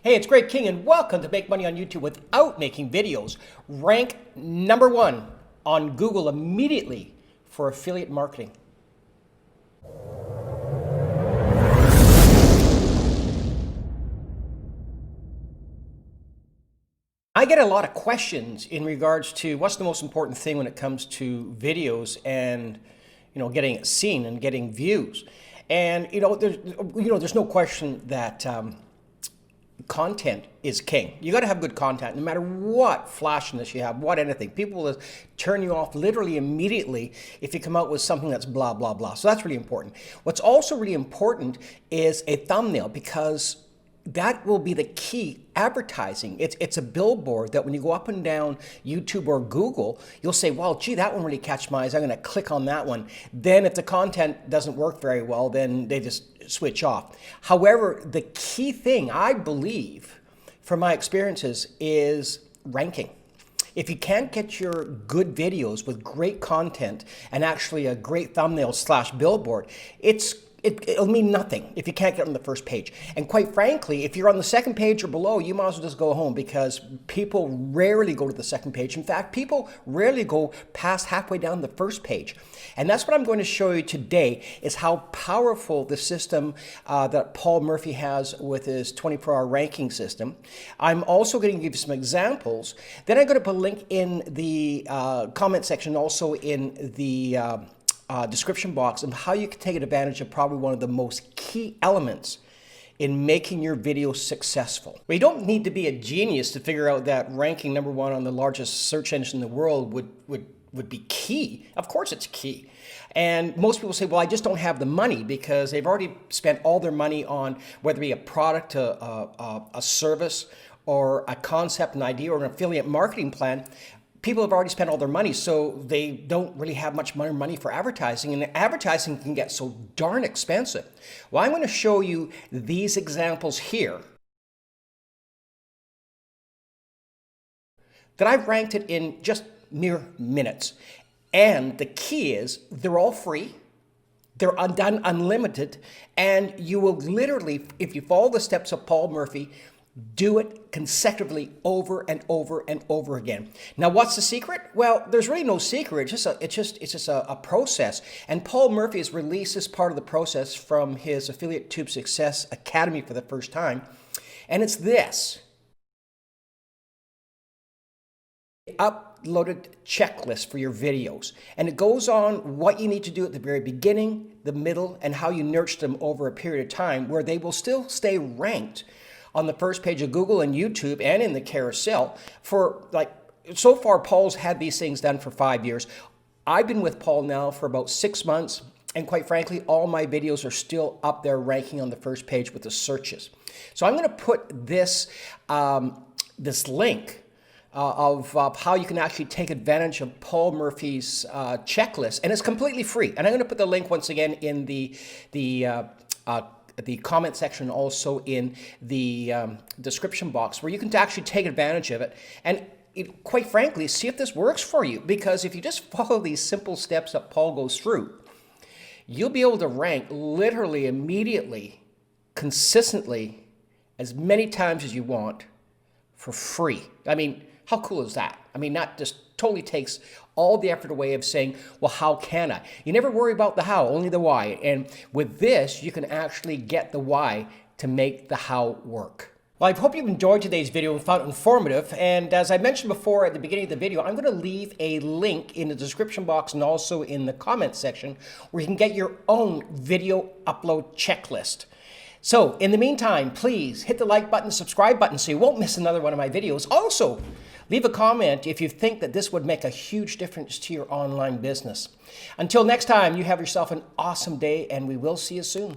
Hey, it's Greg King and welcome to Make Money on YouTube Without Making Videos. Rank #1 on Google immediately for affiliate marketing. I get a lot of questions in regards to what's the most important thing when it comes to videos and getting it seen and getting views. And there's no question that content is king. You got to have good content, no matter what flashiness you have, what anything. People will turn you off literally immediately if you come out with something that's blah, blah, blah. So that's really important. What's also really important is a thumbnail, because that will be the key advertising. It's a billboard that when you go up and down YouTube or Google, you'll say, well, gee, that one really catch my eyes. I'm going to click on that one. Then if the content doesn't work very well, then they just switch off. However, the key thing, I believe, from my experiences, is ranking. If you can't get your good videos with great content and actually a great thumbnail / billboard, it'll mean nothing if you can't get on the first page. And quite frankly, if you're on the second page or below, you might as well just go home, because people rarely go to the second page. In fact, people rarely go past halfway down the first page. And that's what I'm going to show you today, is how powerful the system that Paul Murphy has with his 24-hour ranking system. I'm also going to give you some examples. Then I'm going to put a link in the comment section, also in the description box, of how you can take advantage of probably one of the most key elements in making your video successful. Well, you don't need to be a genius to figure out that ranking #1 on the largest search engine in the world would be key. Of course it's key. And most people say, well, I just don't have the money, because they've already spent all their money on whether it be a product, a service, or a concept, an idea, or an affiliate marketing plan. People have already spent all their money, so they don't really have much money for advertising, and advertising can get so darn expensive. Well, I'm going to show you these examples here that I've ranked it in just mere minutes. And the key is they're all free. They're done unlimited, and you will literally, if you follow the steps of Paul Murphy, do it consecutively over and over and over again. Now, what's the secret? Well, there's really no secret. It's just a process. And Paul Murphy has released this part of the process from his Affiliate Tube Success Academy for the first time. And it's this: uploaded checklist for your videos. And it goes on what you need to do at the very beginning, the middle, and how you nurture them over a period of time, where they will still stay ranked on the first page of Google and YouTube and in the carousel for, like, so far Paul's had these things done for 5 years. I've been with Paul now for about 6 months, and quite frankly, all my videos are still up there ranking on the first page with the searches. So I'm going to put this this link of how you can actually take advantage of Paul Murphy's checklist, and it's completely free. And I'm going to put the link once again in the comment section, also in the description box, where you can actually take advantage of it and, quite frankly, see if this works for you. Because if you just follow these simple steps that Paul goes through, you'll be able to rank literally immediately, consistently, as many times as you want for free. I mean, how cool is that? I mean, that just totally takes all the effort away of saying, well, how can I? You never worry about the how, only the why. And with this, you can actually get the why to make the how work. Well, I hope you've enjoyed today's video and found it informative. And as I mentioned before at the beginning of the video, I'm going to leave a link in the description box and also in the comment section where you can get your own video upload checklist. So in the meantime, please hit the like button, subscribe button, so you won't miss another one of my videos. Also, leave a comment if you think that this would make a huge difference to your online business. Until next time, you have yourself an awesome day, and we will see you soon.